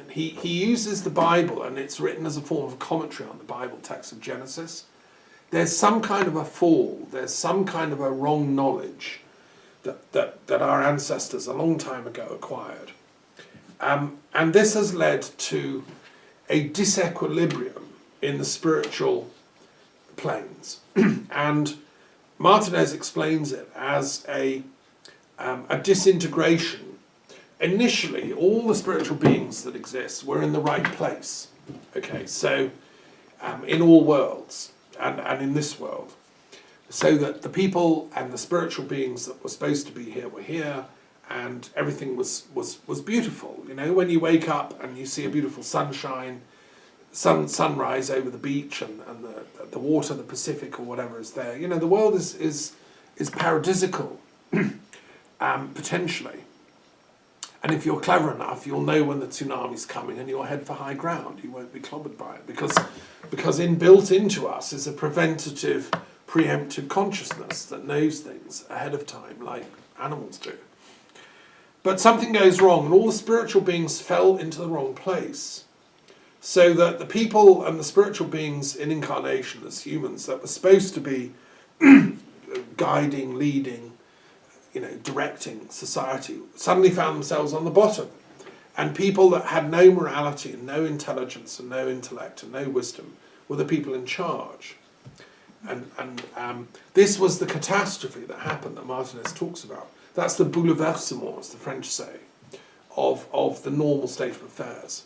He uses the Bible, and it's written as a form of commentary on the Bible text of Genesis. There's some kind of a fall, there's some kind of a wrong knowledge that our ancestors a long time ago acquired. And this has led to a disequilibrium in the spiritual planes. And Martinez explains it as a disintegration. Initially, all the spiritual beings that exist were in the right place. Okay, so in all worlds, and in this world. So that the people and the spiritual beings that were supposed to be here were here, and everything was beautiful. You know, when you wake up and you see a beautiful sunrise over the beach and the water, the Pacific or whatever is there, you know, the world is paradisical, potentially. And if you're clever enough, you'll know when the tsunami's coming and you'll head for high ground. You won't be clobbered by it because inbuilt into us is a preventative, preemptive consciousness that knows things ahead of time, like animals do. But something goes wrong, and all the spiritual beings fell into the wrong place. So that the people and the spiritual beings in incarnation as humans that were supposed to be guiding, leading, you know, directing society, suddenly found themselves on the bottom. And people that had no morality and no intelligence and no intellect and no wisdom were the people in charge. And this was the catastrophe that happened that Martinez talks about. That's the bouleversement, as the French say, of the normal state of affairs.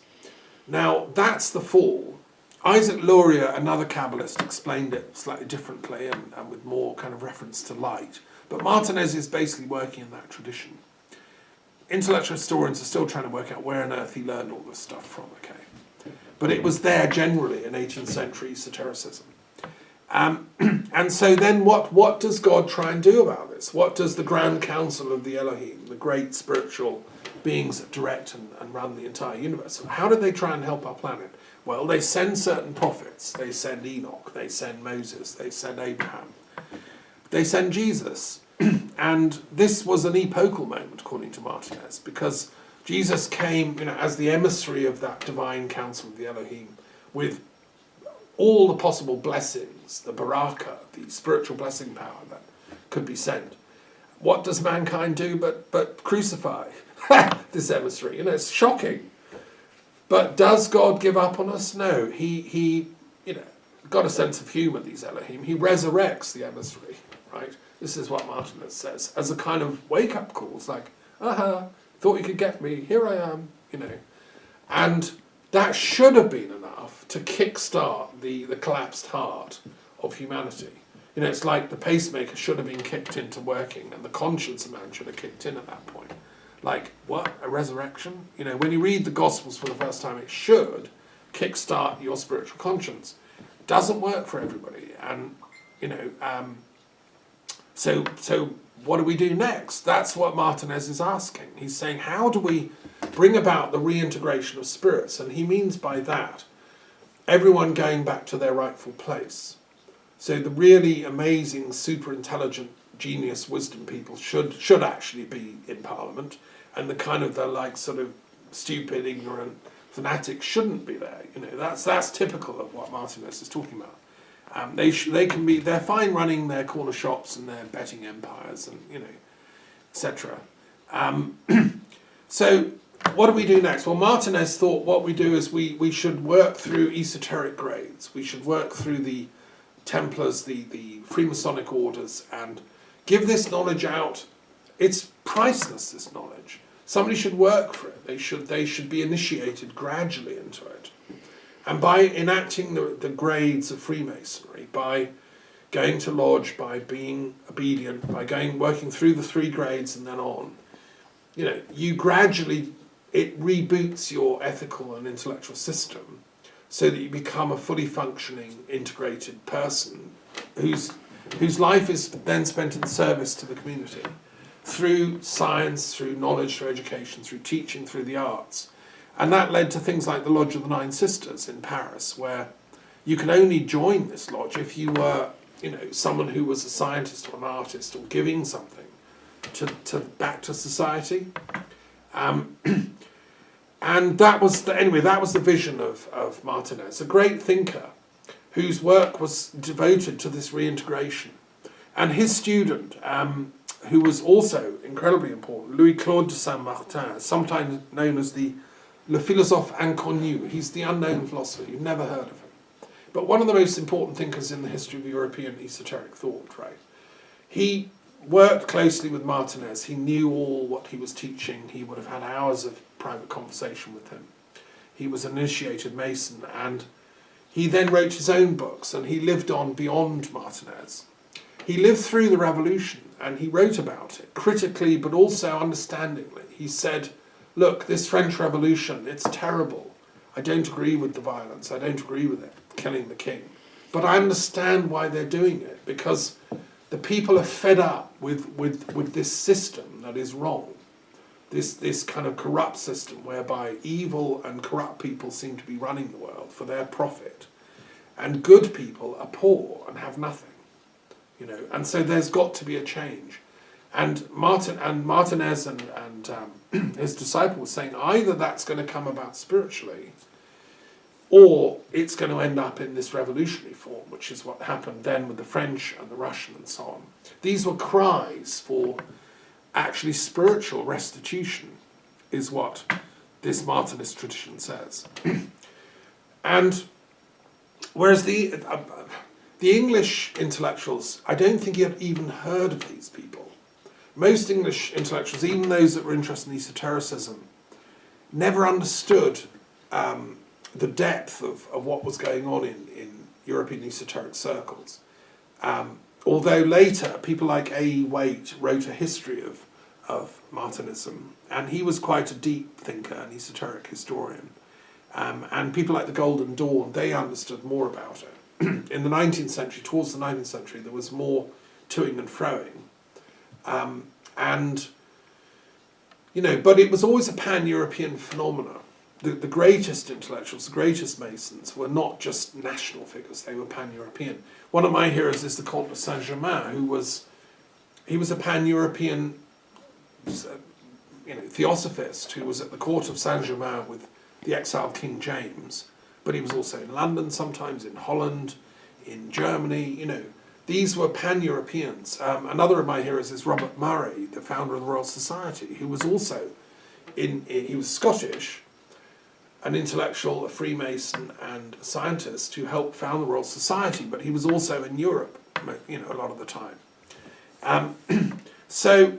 Now, that's the fall. Isaac Luria, another Kabbalist, explained it slightly differently and with more kind of reference to light. But Martinez is basically working in that tradition. Intellectual historians are still trying to work out where on earth he learned all this stuff from, okay? But it was there generally in 18th century esotericism. And so then what does God try and do about this? What does the Grand Council of the Elohim, the great spiritual beings that direct and run the entire universe, how did they try and help our planet? Well, they send certain prophets. They send Enoch, they send Moses, they send Abraham. They send Jesus. And this was an epochal moment, according to Martinez, because Jesus came, you know, as the emissary of that divine council of the Elohim, with all the possible blessings, the baraka, the spiritual blessing power that could be sent. What does mankind do but crucify this emissary? You know, it's shocking. But does God give up on us? No. He you know, got a sense of humour, these Elohim. He resurrects the emissary, right? This is what Martinez says, as a kind of wake-up call. It's like, aha, thought you could get me, here I am, you know. And that should have been enough to kickstart the collapsed heart of humanity. You know, it's like the pacemaker should have been kicked into working, and the conscience of man should have kicked in at that point. Like, what? A resurrection? You know, when you read the Gospels for the first time, it should kickstart your spiritual conscience. Doesn't work for everybody. And, you know, so what do we do next? That's what Martinez is asking. He's saying, how do we bring about the reintegration of spirits? And he means by that, everyone going back to their rightful place. So the really amazing, super intelligent, genius, wisdom people should actually be in Parliament, and the kind of the like sort of stupid, ignorant fanatics shouldn't be there. You know, that's typical of what Martinez is talking about. They're fine running their corner shops and their betting empires and, you know, etc. So what do we do next? Well, Martinez thought what we do is we should work through esoteric grades. We should work through the Templars, the Freemasonic orders, and give this knowledge out. It's priceless, this knowledge. Somebody should work for it. They should be initiated gradually into it. And by enacting the grades of Freemasonry, by going to lodge, by being obedient, by working through the 3 grades and then on, you know, you gradually, it reboots your ethical and intellectual system so that you become a fully functioning, integrated person whose life is then spent in service to the community through science, through knowledge, through education, through teaching, through the arts. And that led to things like the Lodge of the Nine Sisters in Paris, where you could only join this lodge if you were, you know, someone who was a scientist or an artist or giving something to back to society. And that was the vision of Martinez, a great thinker whose work was devoted to this reintegration. And his student, who was also incredibly important, Louis-Claude de Saint-Martin, sometimes known as Le Philosophe Inconnu. He's the unknown philosopher, you've never heard of him. But one of the most important thinkers in the history of European esoteric thought, right? He worked closely with Martinez. He knew all what he was teaching. He would have had hours of private conversation with him. He was an initiated Mason, and he then wrote his own books, and he lived on beyond Martinez. He lived through the revolution, and he wrote about it critically but also understandingly. He said, look, this French Revolution, it's terrible. I don't agree with the violence. I don't agree with it, killing the king. But I understand why they're doing it, because the people are fed up with this system that is wrong. This kind of corrupt system whereby evil and corrupt people seem to be running the world for their profit, and good people are poor and have nothing, and so there's got to be a change. And Martinez and his disciple was saying either that's going to come about spiritually, or it's going to end up in this revolutionary form, which is what happened then with the French and the Russian and so on. These were cries for actually spiritual restitution, is what this Martinist tradition says. And whereas the English intellectuals, I don't think you've even heard of these people. Most English intellectuals, even those that were interested in esotericism, never understood the depth of what was going on in European esoteric circles. Although later, people like A. Waite wrote a history of Martinism, and he was quite a deep thinker, an esoteric historian. And people like the Golden Dawn, they understood more about it. In the 19th century, towards the 19th century, there was more toing and froing. But it was always a pan-European phenomenon. The greatest intellectuals, the greatest Masons, were not just national figures, they were pan-European. One of my heroes is the Comte de Saint-Germain, who was a pan-European theosophist who was at the court of Saint-Germain with the exiled King James, but he was also in London, sometimes in Holland, in Germany, These were pan-Europeans. Another of my heroes is Robert Murray, the founder of the Royal Society, who was also, he was Scottish, an intellectual, a Freemason, and a scientist who helped found the Royal Society, but he was also in Europe, a lot of the time. So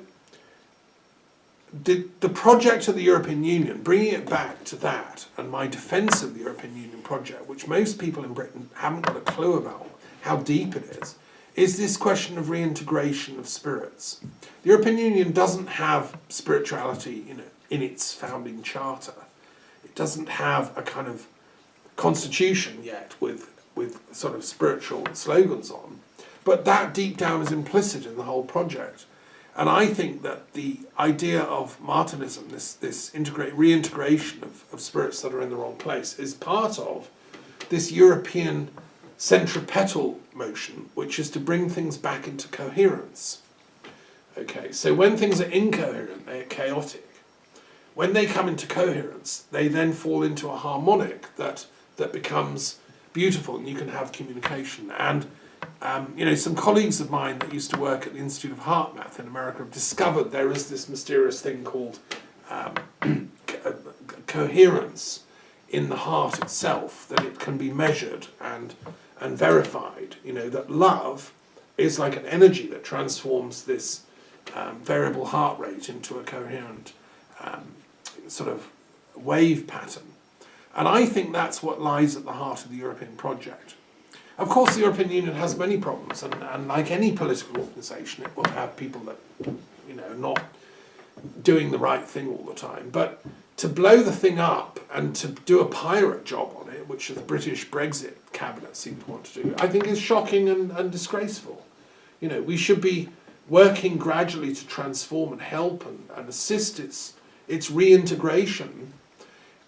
the project of the European Union, bringing it back to that, and my defence of the European Union project, which most people in Britain haven't got a clue about how deep it is this question of reintegration of spirits. The European Union doesn't have spirituality in its founding charter. It doesn't have a kind of constitution yet with sort of spiritual slogans on, but that deep down is implicit in the whole project. And I think that the idea of Martinism, this reintegration of spirits that are in the wrong place, is part of this European centripetal motion, which is to bring things back into coherence. Okay, so when things are incoherent, they are chaotic. When they come into coherence, they then fall into a harmonic that becomes beautiful, and you can have communication. And some colleagues of mine that used to work at the Institute of Heart Math in America have discovered there is this mysterious thing called coherence in the heart itself, that it can be measured and verified. That love is like an energy that transforms this variable heart rate into a coherent sort of wave pattern. And I think that's what lies at the heart of the European project. Of course, the European Union has many problems, and like any political organisation, it will have people that, are not doing the right thing all the time. But to blow the thing up and to do a pirate job on it, which the British Brexit cabinet seem to want to do, I think is shocking and disgraceful. We should be working gradually to transform and help and assist its reintegration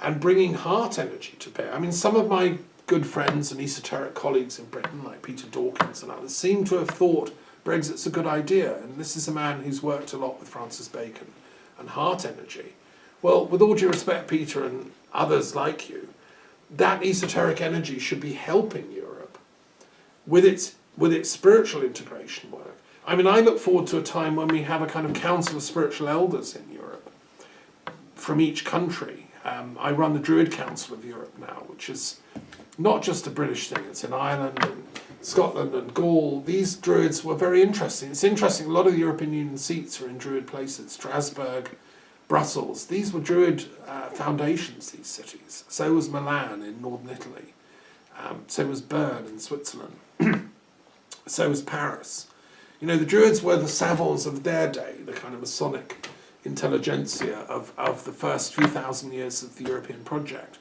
and bringing heart energy to bear. I mean, some of my good friends and esoteric colleagues in Britain, like Peter Dawkins and others, seem to have thought Brexit's a good idea. And this is a man who's worked a lot with Francis Bacon and heart energy. Well, with all due respect, Peter, and others like you, that esoteric energy should be helping Europe with its spiritual integration work. I mean, I look forward to a time when we have a kind of council of spiritual elders in Europe from each country. I run the Druid Council of Europe now, which is not just a British thing. It's in Ireland and Scotland and Gaul. These Druids were very interesting. It's interesting, a lot of the European Union seats are in Druid places. Strasbourg, Brussels. These were Druid foundations, these cities. So was Milan in northern Italy. So was Bern in Switzerland. So was Paris. You know, the Druids were the savants of their day, the kind of Masonic intelligentsia of the first few thousand years of the European project.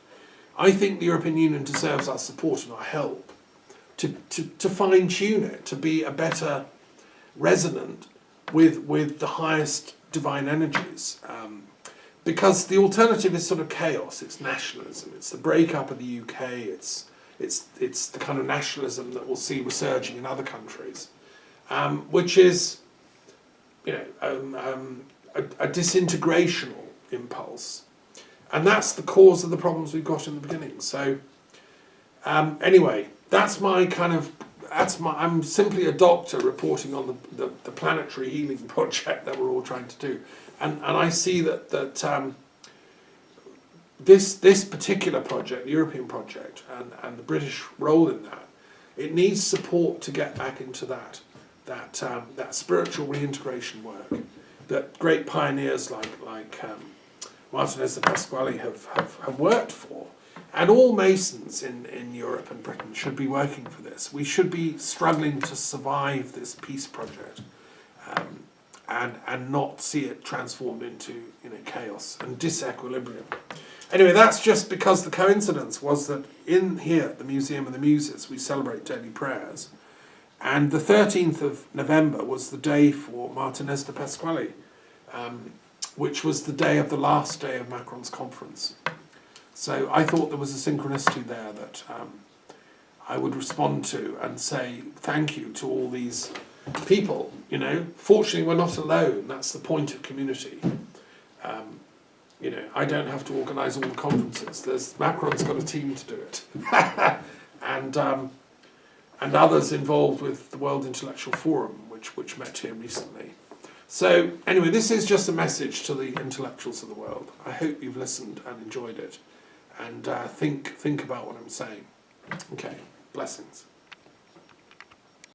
I think the European Union deserves our support and our help to fine-tune it, to be a better resonant with the highest divine energies. Because the alternative is sort of chaos, it's nationalism, it's the breakup of the UK, it's the kind of nationalism that we'll see resurging in other countries, which is, you know, a disintegrational impulse. And that's the cause of the problems we've got in the beginning. So, anyway, that's my kind of, I'm simply a doctor reporting on the planetary healing project that we're all trying to do. And I see that this particular project, the European project, and the British role in that, it needs support to get back into that spiritual reintegration work that great pioneers like Martinez and Pasquale have worked for. And all Masons in Europe and Britain should be working for this. We should be struggling to survive this peace project, and not see it transformed into, you know, chaos and disequilibrium. Anyway, that's just because the coincidence was that in here at the Museum of the Muses we celebrate daily prayers, and the 13th of November was the day for Martinez de Pasquale, which was the day of the last day of Macron's conference. So I thought there was a synchronicity there that I would respond to and say thank you to all these people. You know, fortunately we're not alone. That's the point of community. You know, I don't have to organise all the conferences. Macron's got a team to do it, and others involved with the World Intellectual Forum, which met here recently. So anyway, this is just a message to the intellectuals of the world. I hope you've listened and enjoyed it, and think about what I'm saying. Okay, blessings.